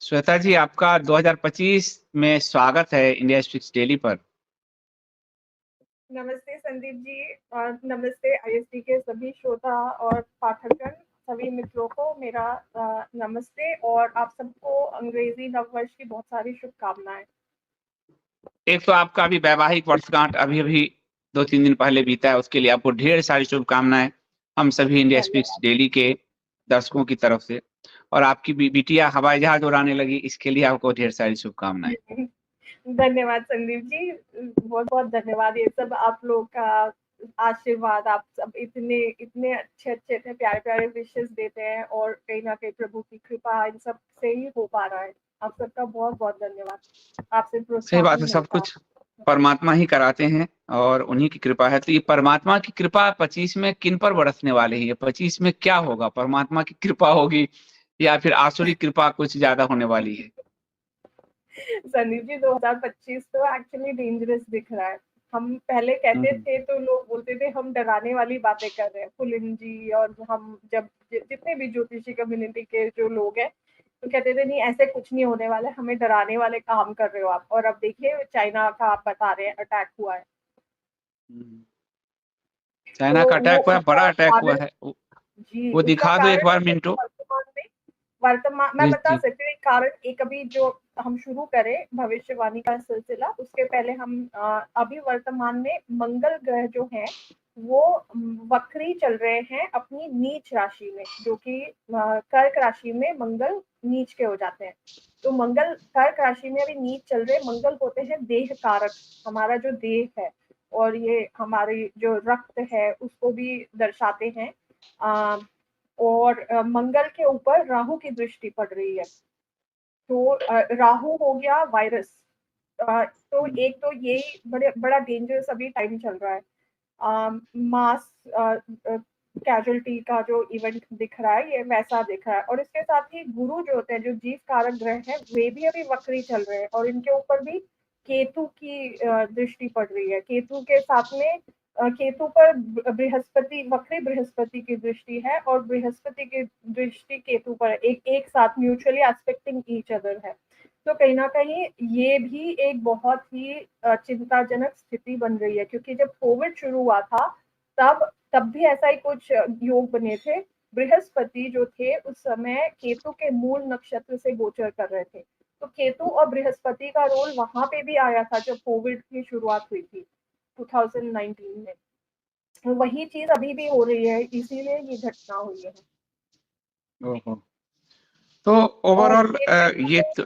श्वेता जी, आपका 2025 में स्वागत है इंडिया स्पीक्स डेली पर। नमस्ते संदीप जी और नमस्ते आईएसटी के सभी श्रोता और पाठकगण, सभी मित्रों को मेरा नमस्ते और आप सबको अंग्रेजी नववर्ष की बहुत सारी शुभकामनाएं। एक तो आपका अभी वैवाहिक वर्षगांठ अभी-अभी 2-3 दिन पहले बीता है, उसके लिए आपको ढेर सारी शुभकामनाएँ, हम सभी इंडिया स्पीक्स धन्यवाद। डेली के दर्शकों की तरफ से। और आपकी बिटिया हवाई जहाज उड़ाने लगी, इसके लिए आपको ढेर सारी शुभकामनाएँ। धन्यवाद संदीप जी, बहुत बहुत धन्यवाद। ये सब आप लोग का आशीर्वाद, आप सब इतने इतने अच्छे अच्छे इतने प्यारे प्यारे विशेस देते हैं और कहीं ना कहीं प्रभु की कृपा इन सब से ही हो पा रहा है। आप सबका बहुत बहुत धन्यवाद, आपसे सही बात प्रोत्साहन है, सब मिलता कुछ परमात्मा ही कराते हैं और उन्हीं की कृपा है। तो ये परमात्मा की कृपा 25 में किन पर बरसने वाली है? ये 25 में क्या होगा? परमात्मा की कृपा होगी या फिर आसुरी कृपा कुछ ज़्यादा होने वाली है? संदीप जी 2025 तो एक्चुअली डेंजरस दिख रहा है। हम पहले कहते हुँ, थे तो लोग बोलते थे हम डराने वाली बातें कर रहे हैं, पुलिन जी और हम जब जितने भी ज्योतिषी कम्युनिटी के जो लोग हैं तो कहते थे नहीं ऐसे कुछ नहीं होने वाला, हमें डराने वाले काम कर रहे हो आप। और अब देखिए चाइना का आप बता रहे हैं अटैक हुआ है, हुँ। तो चाइना का वो अटैक हुआ है, उसका बड़ा अटैक हुआ कारण, है। जी वो उसका दिखा दो एक कारण बार अभी मिंटो। वर्तमान मैं जी, बता जी। सकती हूँ एक कारण। एक अभी जो हम शुरू करें भविष्यवाणी का सिलसिला, उसके पहले हम अभी वर्तमान में मंगल ग्रह जो है वो वक्री चल रहे हैं अपनी नीच राशि में, जो कि कर्क राशि में मंगल नीच के हो जाते हैं। तो मंगल कर्क राशि में अभी नीच चल रहे, मंगल होते हैं देह कारक, हमारा जो देह है और ये हमारी जो रक्त है उसको भी दर्शाते हैं। और मंगल के ऊपर राहु की दृष्टि पड़ रही है, तो राहु हो गया वायरस। तो हुँ, एक तो यही बड़े बड़ा डेंजरस अभी टाइम चल रहा है। मास कैजुअलिटी का जो इवेंट दिख रहा है ये वैसा दिख रहा है। और इसके साथ ही गुरु जो होते हैं, जो जीव कारक ग्रह है, वे भी अभी वक्री चल रहे हैं और इनके ऊपर भी केतु की दृष्टि पड़ रही है। केतु के साथ में केतु पर बृहस्पति, वक्री बृहस्पति की दृष्टि है और बृहस्पति की दृष्टि केतु पर एक एक साथ म्यूचुअली एस्पेक्टिंग ईच अदर है। तो कहीं ना कहीं ये भी एक बहुत ही चिंताजनक स्थिति बन रही है, क्योंकि जब कोविड शुरू हुआ था तब तब भी ऐसा ही कुछ योग बने थे। बृहस्पति जो थे उस समय केतु के मूल नक्षत्र से गोचर कर रहे थे, तो केतु और बृहस्पति का रोल वहां पे भी आया था जब कोविड की शुरुआत हुई थी 2019 में। तो वही चीज अभी भी हो रही है, इसीलिए ये घटना हुई है। ओहो! तो और ओवरऑल ये कहीं ना ये कहीं, तो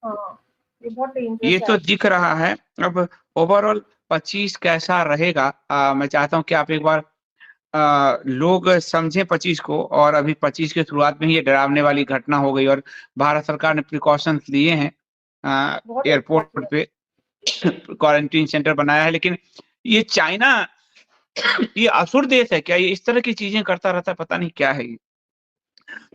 हाँ, ये बहुत ये डेंजरस है तो अभी। दिख रहा है। अब ओवरऑल 25 कैसा रहेगा? मैं चाहता हूँ कि आप एक बार लोग समझें 25 को। और अभी 25 की शुरुआत में ही ये डरावने वाली घटना हो गई और भारत सरकार ने प्रिकॉशंस लिए हैं। बहुत अच्छा एयरपोर्ट किया। पे क्वारंटाइन सेंटर बनाया है, लेकिन ये चाइना ये असुर देश है क्या? ये इस तरह की चीज़ें करता रहता है, पता नहीं क्या है ये?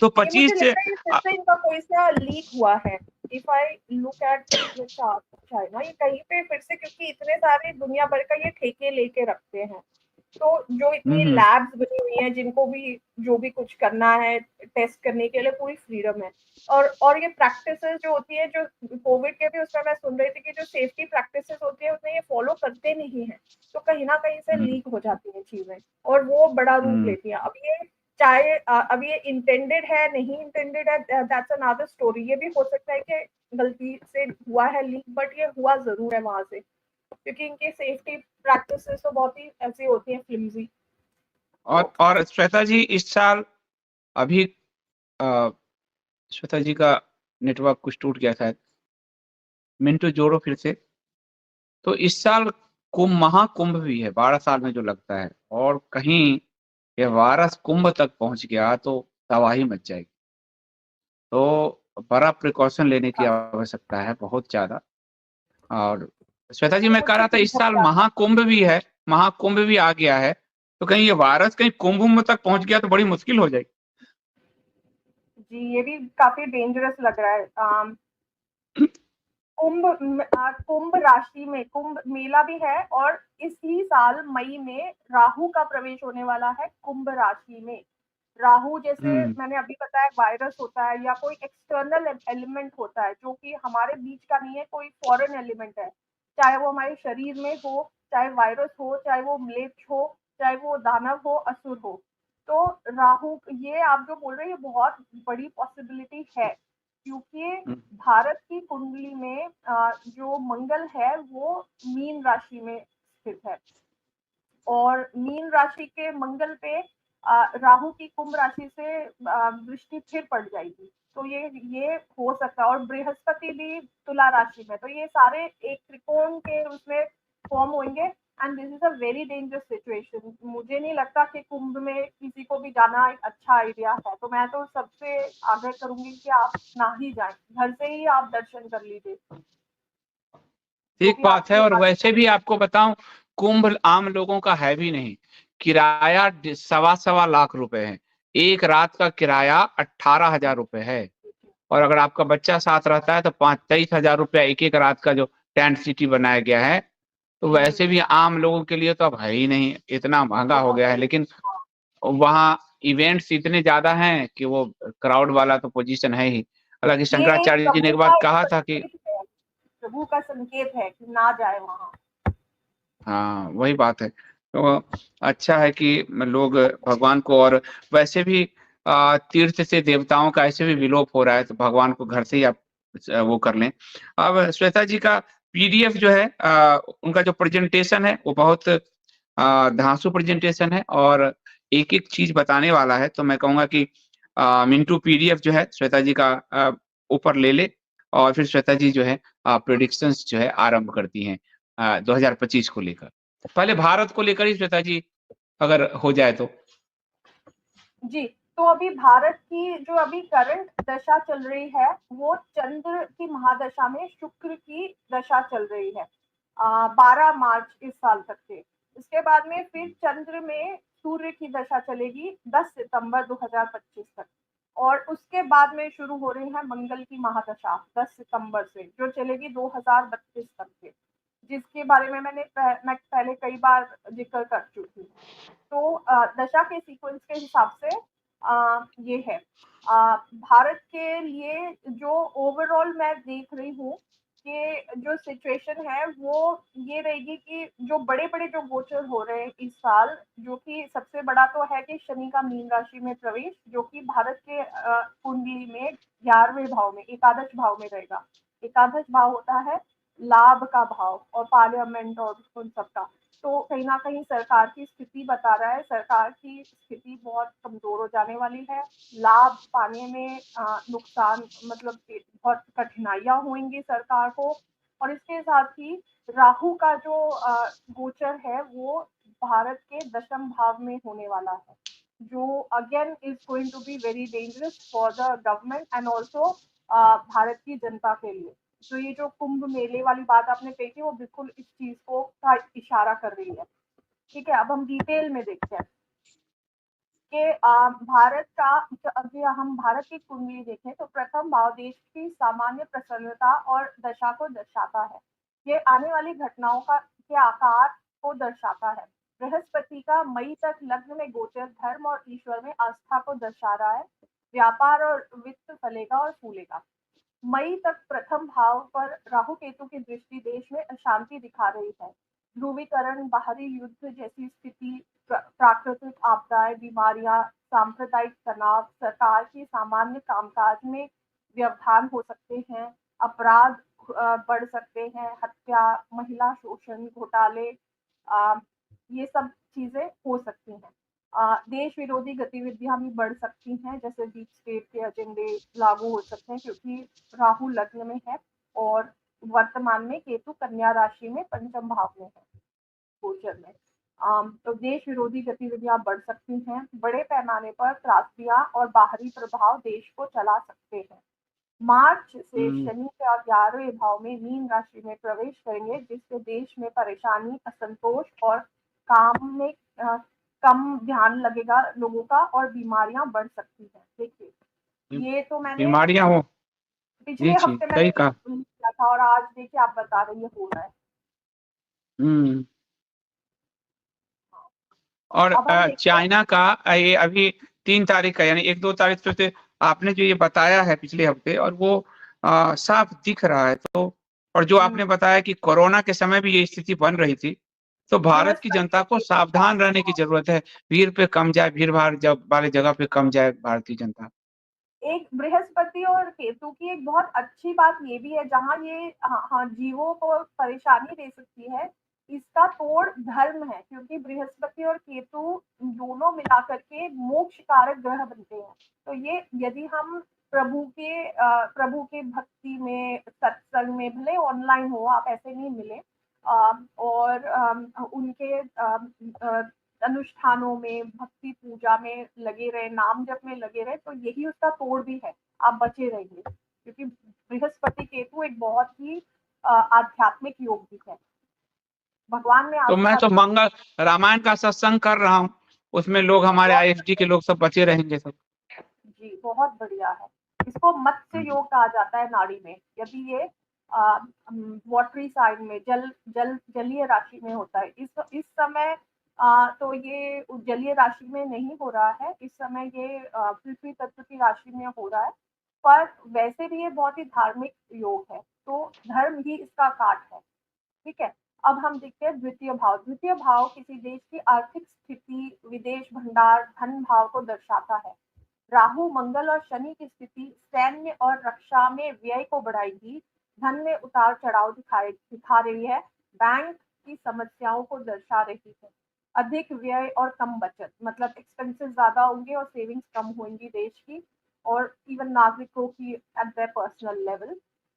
तो ये मुझे 25 लग रहा है ये फिर से इनका कोई सा लीक हुआ है। If I look at the chart China, ये कहीं पे फिर से, क्योंकि इतने सारे दुनिया भर का ये ठेके लेके रखते हैं, तो जो हुँ, इतनी हुँ। लैब्स बनी हुई हैं जिनको भी जो भी कुछ करना है टेस्ट करने के लिए पूरी फ्रीडम है। और ये प्रैक्टिसेस जो होती है, जो कोविड के भी उसमें मैं सुन रही थी कि जो सेफ्टी प्रैक्टिसेस होती है उसमें ये फॉलो करते नहीं है, तो कहीं ना कहीं से हुँ, लीक हो जाती है चीजें और वो बड़ा रूप हुँ। लेती है। अब ये चाहे अब ये इंटेंडेड है नहीं इंटेंडेड है, दैट्स अनदर स्टोरी। ये भी हो सकता है कि गलती से हुआ है लीक, बट ये हुआ जरूर है वहां से, क्योंकि इनकी सेफ्टी प्रैक्टिसेस तो बहुत ही ऐसी होती हैं फ्लिमजी। तो और श्वेता जी, इस साल अभी अ, श्वेता जी का नेटवर्क कुछ टूट गया शायद। मिंटू जोड़ो फिर से। तो इस साल महाकुंभ भी है 12 साल में जो लगता है, और कहीं ये वायरस कुंभ तक पहुँच गया तो तबाही मच जाएगी। तो बड़ा प्रिकॉशन लेने की आवश्यकता है, बहुत ज़्यादा। और श्वेता जी, वो मैं कह मुझसे रहा था इस पूछा साल क्या था। महाकुंभ भी है, महाकुंभ भी आ गया है, तो कहीं ये वायरस कहीं कुंभ तक पहुँच गया तो बड़ी मुश्किल हो जाएगी। जी ये भी काफी डेंजरस लग रहा है। कुंभ राशि में कुंभ मेला भी है और इसी साल मई में राहु का प्रवेश होने वाला है कुंभ राशि में। राहु जैसे मैंने अभी बताया वायरस होता है या कोई एक्सटर्नल एलिमेंट होता है जो कि हमारे बीच का नहीं है, कोई फॉरेन एलिमेंट है, चाहे वो हमारे शरीर में हो, चाहे वायरस हो, चाहे वो म्लेच्छ हो, चाहे वो दानव हो, असुर हो। तो राहु ये आप जो बोल रहे हैं ये बहुत बड़ी पॉसिबिलिटी है, क्योंकि भारत की कुंडली में जो मंगल है वो मीन राशि में स्थित है और मीन राशि के मंगल पे राहु की कुंभ राशि से दृष्टि फिर पड़ जाएगी। तो ये हो सकता है और बृहस्पति भी तुला राशि में, तो ये सारे एक त्रिकोण के उसमें फॉर्म होंगे and this is a very dangerous situation. मुझे नहीं लगता कि कुंभ में किसी को भी जाना एक अच्छा आइडिया है, तो मैं तो सबसे आग्रह करूंगी कि आप ना ही जाएं, घर से ही आप दर्शन कर लीजिए। ठीक बात है। और वैसे भी आपको बताऊं, कुंभ आम लोगों का है भी नहीं। किराया 1.25 लाख रुपए है, एक रात का किराया 18,000 रुपए है। और अगर आपका बच्चा साथ रहता है तो 23,000 रुपया एक एक रात का जो टेंट सिटी बनाया गया है। तो वैसे भी आम लोगों के लिए तो अब है ही नहीं, इतना महंगा हो गया है। लेकिन वहाँ इवेंट्स इतने ज्यादा हैं कि वो क्राउड वाला तो पोजीशन है ही। हालांकि शंकराचार्य जी ने एक बार कहा था कि प्रभु का संकेत है कि ना जाए वहां। हाँ, वही बात है। तो अच्छा है कि लोग भगवान को, और वैसे भी तीर्थ से देवताओं का ऐसे भी विलोप हो रहा है, तो भगवान को घर से ही आप वो कर लें। अब श्वेता जी का पीडीएफ जो है, उनका जो प्रेजेंटेशन है वो बहुत धांसू प्रेजेंटेशन है और एक एक चीज बताने वाला है। तो मैं कहूंगा कि मिंटू पीडीएफ जो है श्वेता जी का ऊपर ले ले, और फिर श्वेता जी जो है प्रेडिक्शंस जो है आरंभ करती हैं 2025 को लेकर। पहले भारत को लेकर ही श्वेता जी अगर हो जाए तो। जी, तो अभी भारत की जो अभी करंट दशा चल रही है वो चंद्र की महादशा में शुक्र की दशा चल रही है 12 मार्च इस साल तक के। इसके बाद में फिर चंद्र में सूर्य की दशा चलेगी 10 सितंबर 2025 तक और उसके बाद में शुरू हो रही है मंगल की महादशा 10 सितंबर से जो चलेगी 2032 तक के, जिसके बारे में मैं पहले कई बार जिक्र कर चुकी हूँ। तो दशा के सीक्वेंस के हिसाब से ये है भारत के लिए जो ओवरऑल मैं देख रही हूँ कि जो सिचुएशन है वो ये रहेगी कि जो बड़े बड़े जो गोचर हो रहे हैं इस साल, जो कि सबसे बड़ा तो है कि शनि का मीन राशि में प्रवेश, जो कि भारत के कुंडली में 11वें भाव में एकादश भाव में रहेगा। एकादश भाव होता है लाभ का भाव और पार्लियामेंट और उन सबका। तो कहीं ना कहीं सरकार की स्थिति बता रहा है, सरकार की स्थिति बहुत कमजोर हो जाने वाली है, लाभ पाने में नुकसान मतलब बहुत कठिनाइयां होंगी सरकार को। और इसके साथ ही राहु का जो गोचर है वो भारत के दशम भाव में होने वाला है, जो again is going to be very dangerous for the government and also Bharat की जनता के लिए। तो ये जो कुंभ मेले वाली बात आपने कही थी वो बिल्कुल इस चीज को का इशारा कर रही है। ठीक है, अब हम डिटेल में देखते हैं कि भारत का अगर हम भारत की कुंडली देखें तो प्रथम भाव देश की सामान्य प्रसन्नता और दशा को दर्शाता है। ये आने वाली घटनाओं का के आकार को दर्शाता है। बृहस्पति का मई तक लग्न में गोचर धर्म और ईश्वर में आस्था को दर्शा रहा है। व्यापार और वित्त फलेगा और फूलेगा। मई तक प्रथम भाव पर राहु केतु की दृष्टि देश में अशांति दिखा रही है। ध्रुवीकरण, बाहरी युद्ध जैसी स्थिति, प्राकृतिक आपदाएं, बीमारियां, सांप्रदायिक तनाव, सरकार की सामान्य कामकाज में व्यवधान हो सकते हैं, अपराध बढ़ सकते हैं, हत्या, महिला शोषण, घोटाले, ये सब चीजें हो सकती हैं। देश विरोधी गतिविधियां भी बढ़ सकती हैं, जैसे डीप स्टेट के एजेंडे लागू हो सकते हैं क्योंकि राहु लग्न में है और वर्तमान में केतु कन्या राशि में पंचम भाव में है गोचर में। तो देश विरोधी गतिविधियां बढ़ सकती हैं, बड़े पैमाने पर त्रासदियां और बाहरी प्रभाव देश को चला सकते हैं। मार्च से शनि का 11वें भाव में मीन राशि में प्रवेश करेंगे, जिससे देश में परेशानी, असंतोष और काम में कम ध्यान लगेगा लोगों का और बीमारियां बढ़ सकती हैं। देखिए ये तो मैंने बीमारियां हो पिछले हफ्ते मैंने किया था और आज देखिए आप बता रही है हो रहा है। और चाइना का ये अभी 3 तारीख का, यानी 1-2 तारीख से आपने जो ये बताया है पिछले हफ्ते, और वो साफ दिख रहा है। तो और जो आपने बताया कि कोरोना के समय भी ये स्थिति बन रही थी, तो भारत की जनता को सावधान रहने की ज़रूरत है। भीड़ पे कम जाए, भीड़-भाड़ जब वाले जगह पे कम जाए भारतीय जनता। एक बृहस्पति और केतु की एक बहुत अच्छी बात ये भी है, जहाँ ये हाँ, जीवों को परेशानी दे सकती है, इसका तोड़ धर्म है, क्योंकि बृहस्पति और केतु दोनों मिलाकर के मोक्ष कारक ग्रह बनते हैं। तो ये यदि हम प्रभु के भक्ति में, सत्संग में, भले ऑनलाइन हो, आप ऐसे नहीं मिले, और उनके अनुष्ठानों में, भक्ति पूजा में लगे रहे, नाम जप में लगे रहे, तो यही उसका तोड़ भी है। आप बचे रहेंगे, क्योंकि बृहस्पति केतु एक बहुत ही आध्यात्मिक योग भी है। भगवान में तो मैं आस्था तो मंगल रामायण का सत्संग कर रहा हूँ, उसमें लोग हमारे आईएसडी के लोग सब बचे रहेंगे सब। जी, बहुत बढ़िया है। इसको मत्स्य योग कहा जाता है नाड़ी में। यदि ये वाटरी साइन में, जलीय राशि में होता है। इस समय तो ये जलीय राशि में नहीं हो रहा है, इस समय ये पृथ्वी तत्व की राशि में हो रहा है, पर वैसे भी ये बहुत ही धार्मिक योग है, तो धर्म ही इसका काट है। ठीक है, अब हम देखते हैं द्वितीय भाव। द्वितीय भाव किसी देश की आर्थिक स्थिति, विदेश भंडार, धन भाव को दर्शाता है। राहु, मंगल और शनि की स्थिति सैन्य और रक्षा में व्यय को बढ़ाएगी, धन में उतार चढ़ाव दिखा रही है, बैंक की समस्याओं को दर्शा रही है। अधिक व्यय और कम बचत, मतलब एक्सपेंसेस ज्यादा होंगे और सेविंग्स कम होंगी देश की, और इवन नागरिकों की at the personal level.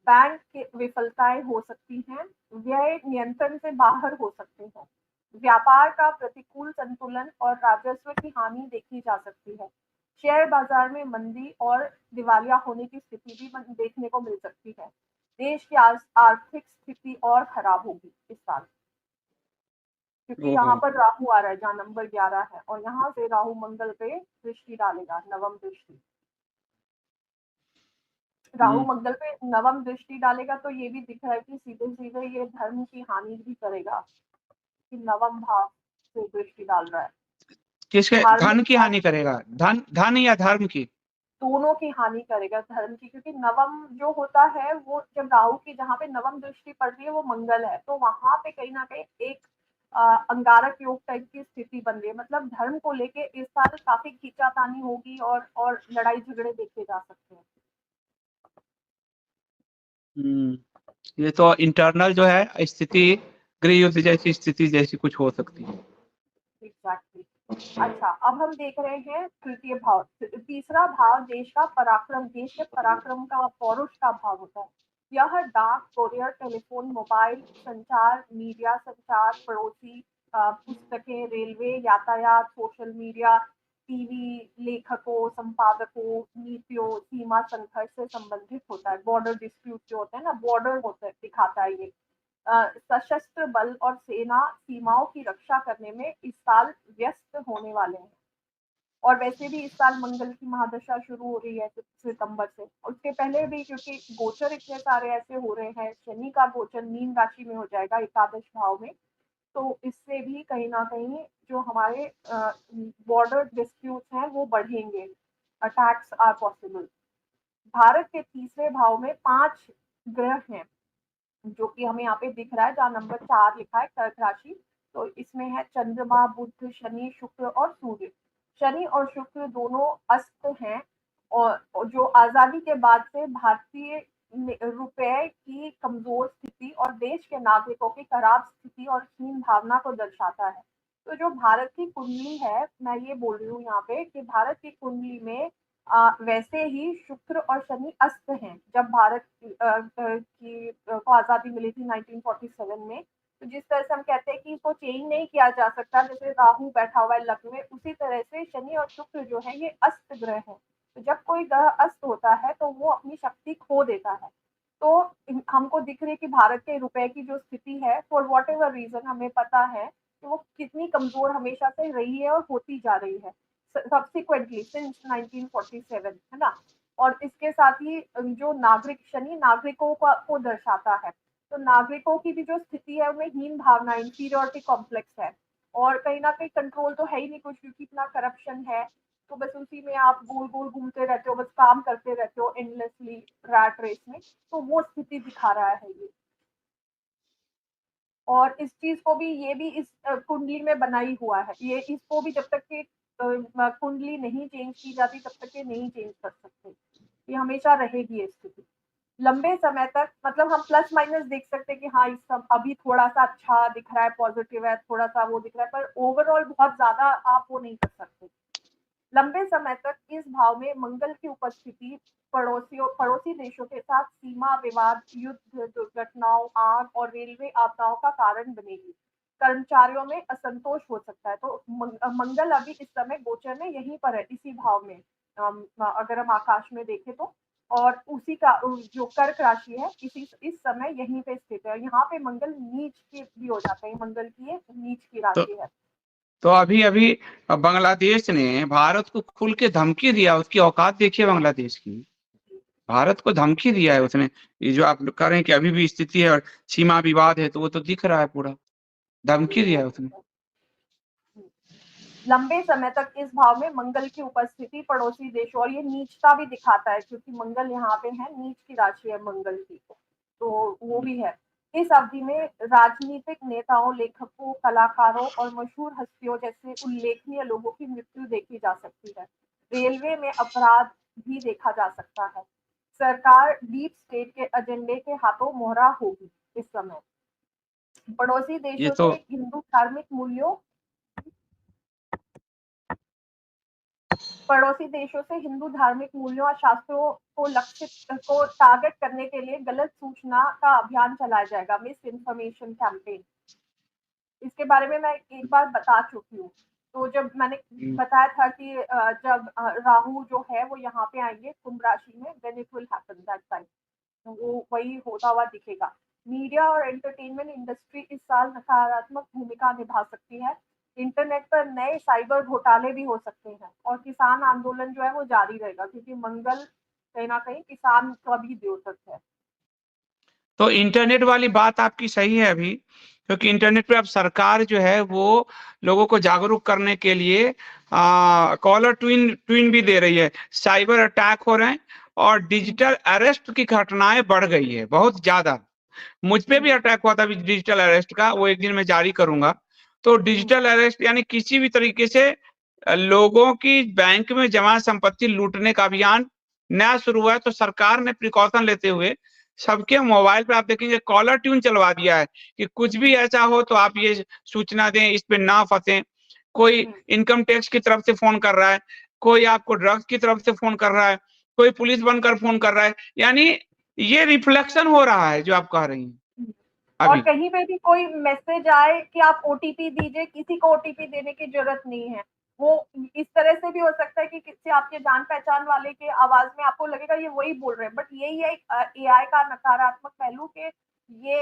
Bank की विफलताएं हो सकती हैं, व्यय नियंत्रण से बाहर हो सकते हैं। व्यापार का प्रतिकूल संतुलन और राजस्व की हानि देखी जा सकती है। शेयर बाजार में मंदी और दिवालिया होने की स्थिति भी देखने को मिल सकती है। देश की आर्थिक स्थिति और खराब होगी इस साल, क्योंकि यहाँ ओहो! पर राहु आ रहा है, जहाँ नंबर 11 है, और यहाँ से राहु मंगल पे दृष्टि डालेगा, नवम दृष्टि। राहु हुँ। मंगल पे नवम दृष्टि डालेगा, तो ये भी दिख रहा है कि सीधे सीधे ये धर्म की हानि भी करेगा, कि नवम भाव से दृष्टि डाल रहा है। किसके धार्मिक धन की हानि करेगा? धन या धर्म की? दोनों की हानि करेगा, धर्म की, क्योंकि नवम जो होता है वो जब राहु की जहाँ पे नवम दृष्टि पड़ रही है वो मंगल है, तो वहां पे कहीं ना कहीं एक अंगारक योग टाइप की स्थिति बन रही है। मतलब धर्म को लेके इस साल काफी खींचातानी होगी और लड़ाई झगड़े देखे जा सकते हैं। ये तो इंटरनल जो है स्थिति, गृह युद्ध जैसी स्थिति जैसी कुछ हो सकती है। एग्जैक्टली। अच्छा, अब हम देख रहे हैं तृतीय भाव। तीसरा भाव देश का पराक्रम, देश के पराक्रम का, पौरुष का भाव होता है। यह डाक, कोरियर, टेलीफोन, मोबाइल संचार, मीडिया संचार, पड़ोसी, पुस्तकें, रेलवे, यातायात, सोशल मीडिया, टीवी, लेखकों, संपादकों, नीतियों, सीमा संघर्ष से संबंधित होता है। बॉर्डर डिस्प्यूट जो होते हैं ना, बॉर्डर होता है, दिखाता है ये। सशस्त्र बल और सेना सीमाओं की रक्षा करने में इस साल व्यस्त होने वाले हैं। और वैसे भी इस साल मंगल की महादशा शुरू हो रही है सितंबर से, और उसके पहले भी, क्योंकि गोचर इतने सारे ऐसे हो रहे हैं। शनि का गोचर मीन राशि में हो जाएगा, एकादश भाव में, तो इससे भी कहीं ना कहीं जो हमारे बॉर्डर डिस्प्यूट्स हैं वो बढ़ेंगे, अटैक्स आर पॉसिबल। भारत के तीसरे भाव में 5 ग्रह हैं, जो कि हमें यहाँ पे दिख रहा है, जहाँ नंबर 4 लिखा है, कर्क राशि। तो इसमें है चंद्रमा, बुध, शनि, शुक्र और सूर्य। शनि और शुक्र दोनों अस्त हैं, और जो आजादी के बाद से भारतीय रुपए की कमजोर स्थिति और देश के नागरिकों की खराब स्थिति और हीन भावना को दर्शाता है। तो जो भारत की कुंडली है, मैं ये बोल रही हूँ यहाँ पे कि भारत की कुंडली में वैसे ही शुक्र और शनि अस्त हैं। जब भारत को आजादी मिली थी 1947 में, तो जिस तरह से हम कहते हैं कि इसको चेंज नहीं किया जा सकता, जैसे राहु बैठा हुआ है लग्न में, उसी तरह से शनि और शुक्र जो है ये अस्त ग्रह है। तो जब कोई ग्रह अस्त होता है तो वो अपनी शक्ति खो देता है। तो हमको दिख रही है कि भारत के रुपए की जो स्थिति है, फॉर वॉट एवर रीजन, हमें पता है कि वो कितनी कमजोर हमेशा से रही है और होती जा रही है सब्सिक्वेंटली सिंस 1947, है ना। और इसके साथ ही जो नागरिक, शनि नागरिकों को दर्शाता है, तो नागरिकों की भी जो स्थिति है उनमें हीन भावना, इंफीरियोरिटी कॉम्प्लेक्स है, और कहीं ना कहीं कंट्रोल तो है ही नहीं कुछ, क्योंकि इतना करप्शन है। तो बस उसी में आप गोल-गोल घूमते रहते हो, बस काम करते रहते हो एंडलेसली रैट रेस में, तो वो स्थिति दिखा रहा है ये। और इस चीज़ को भी ये भी इस कुंडली में बना ही हुआ है। ये इसको भी जब तक कि कुंडली नहीं चेंज की जाती तब तक ये नहीं चेंज कर सकते। ये हमेशा रहेगी ये स्थिति। लंबे समय तक मतलब हम प्लस माइनस देख सकते हैं कि हाँ, इस सम अभी थोड़ा-सा अच्छा दिख रहा है, पॉज़िटिव है, थोड़ा-सा वो दिख रहा है, पर ओवरऑल बहुत ज़्यादा आप वो नहीं कर सकते। लंबे समय तक इस भाव में मंगल की उपस्थिति पड़ोसी देशों के साथ सीमा विवाद, युद्ध, दुर्घटनाओं, आग और रेलवे आपदाओं का कारण बनेगी। कर्मचारियों में असंतोष हो सकता है। तो मंगल अभी इस समय गोचर में यहीं पर है, इसी भाव में। अगर हम आकाश में देखें तो और उसी का जो कर्क राशि है इस समय यहीं पे स्थित है। यहाँ पे मंगल नीच के भी हो जाते हैं। मंगल की ये नीच की तो राशि है। तो अभी अभी बांग्लादेश ने भारत को खुल के धमकी दिया, उसकी औकात देखिए बांग्लादेश की। भारत को धमकी दिया है उसने। ये जो आप कह रहे हैं कि अभी भी स्थिति है और सीमा विवाद है, तो वो तो दिख रहा है पूरा, धमकी दिया है उसने। लंबे समय तक इस भाव में मंगल की उपस्थिति पड़ोसी देशों और ये नीचता भी दिखाता है क्योंकि मंगल यहाँ पे है, नीच की राशि है मंगल की, तो वो भी है। इस अवधि में राजनीतिक नेताओं, लेखकों, कलाकारों और मशहूर हस्तियों जैसे उल्लेखनीय लोगों की मृत्यु देखी जा सकती है। रेलवे में अपराध भी देखा जा सकता है। सरकार डीप स्टेट के एजेंडे के हाथों मोहरा होगी इस समय। पड़ोसी ये देशों तो से हिंदू धार्मिक मूल्यों पड़ोसी देशों से हिंदू धार्मिक मूल्यों और शास्त्रों को टारगेट करने के लिए गलत सूचना का अभियान चलाया जाएगा, मिस इन्फॉर्मेशन कैंपेन। इसके बारे में मैं एक बार बता चुकी हूँ। तो जब मैंने बताया था कि जब राहु जो है वो यहाँ पे आएंगे कुंभ राशि में, then it will happen that time. तो वो वही होता हुआ दिखेगा। मीडिया और एंटरटेनमेंट इंडस्ट्री इस साल नकारात्मक भूमिका निभा सकती है। इंटरनेट पर नए साइबर घोटाले भी हो सकते हैं और किसान आंदोलन जो है वो जारी रहेगा क्योंकि मंगल कहीं ना कहीं किसान का भी द्योतक है। तो इंटरनेट वाली बात आपकी सही है अभी, क्योंकि इंटरनेट पे अब सरकार जो है वो लोगों को जागरूक करने के लिए कॉलर ट्यून भी दे रही है। साइबर अटैक हो रहे हैं और डिजिटल अरेस्ट की घटनाएं बढ़ गई है बहुत ज्यादा। मुझ पे भी अटैक हुआ था डिजिटल अरेस्ट का, वो एक दिन मैं जारी करूंगा। तो डिजिटल अरेस्ट यानी किसी भी तरीके से लोगों की बैंक में जमा संपत्ति लूटने का अभियान नया शुरू हुआ है। तो सरकार ने प्रिकॉशन लेते हुए सबके मोबाइल पे आप देखेंगे कॉलर ट्यून चलवा दिया है कि कुछ भी ऐसा हो तो आप ये सूचना दें, इस पे ना फंसे। कोई इनकम टैक्स की तरफ से फोन कर रहा है, कोई आपको ड्रग्स की तरफ से फोन कर रहा है, कोई पुलिस बनकर फोन कर रहा है। यानी ये रिफ्लेक्शन हो रहा है जो आप कह रही हैं और अभी। कहीं पे भी कोई मैसेज आए कि आप ओटीपी दीजिए, किसी को ओटीपी देने की जरूरत नहीं है। वो इस तरह से भी हो सकता है कि किसी आपके जान पहचान वाले के आवाज में आपको लगेगा ये वही बोल रहे हैं, बट यही है एक एआई का नकारात्मक पहलू के ये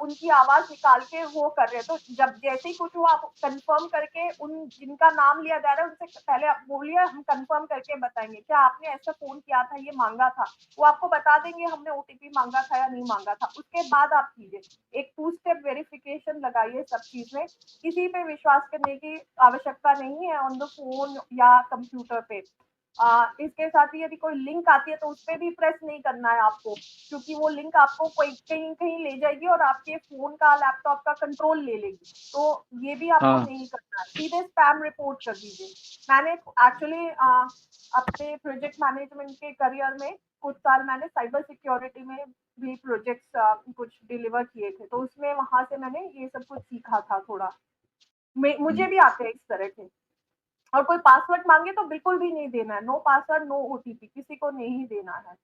उनकी आवाज निकाल के वो कर रहे हैं। तो जब जैसे ही कुछ हो आप कंफर्म करके उन जिनका नाम लिया जा रहा है उनसे पहले आप बोलिए, हम कंफर्म करके बताएंगे क्या आपने ऐसा फोन किया था, ये मांगा था। वो आपको बता देंगे हमने ओटीपी मांगा था या नहीं मांगा था, उसके बाद आप कीजिए। एक 2 स्टेप वेरिफिकेशन लगाइए सब चीज में। किसी पे विश्वास करने की आवश्यकता नहीं है ऑन द फोन या कंप्यूटर पे। इसके साथ ही यदि कोई लिंक आती है तो उस पर भी प्रेस नहीं करना है आपको, क्योंकि वो लिंक आपको कोई कहीं कहीं ले जाएगी और आपके फोन का लैपटॉप का कंट्रोल ले लेगी। तो ये भी आपको नहीं करना है, सीधे स्पैम रिपोर्ट कर दीजिए। मैंने एक्चुअली अपने प्रोजेक्ट मैनेजमेंट के करियर में कुछ साल मैंने साइबर सिक्योरिटी में भी प्रोजेक्ट्स कुछ डिलीवर किए थे, तो उसमें वहां से मैंने ये सब कुछ सीखा था थोड़ा। मुझे भी आते हैं इस तरह के। और कोई पासवर्ड मांगे तो बिल्कुल भी नहीं देना है, नो पासवर्ड नो ओटीपी, किसी को नहीं देना है।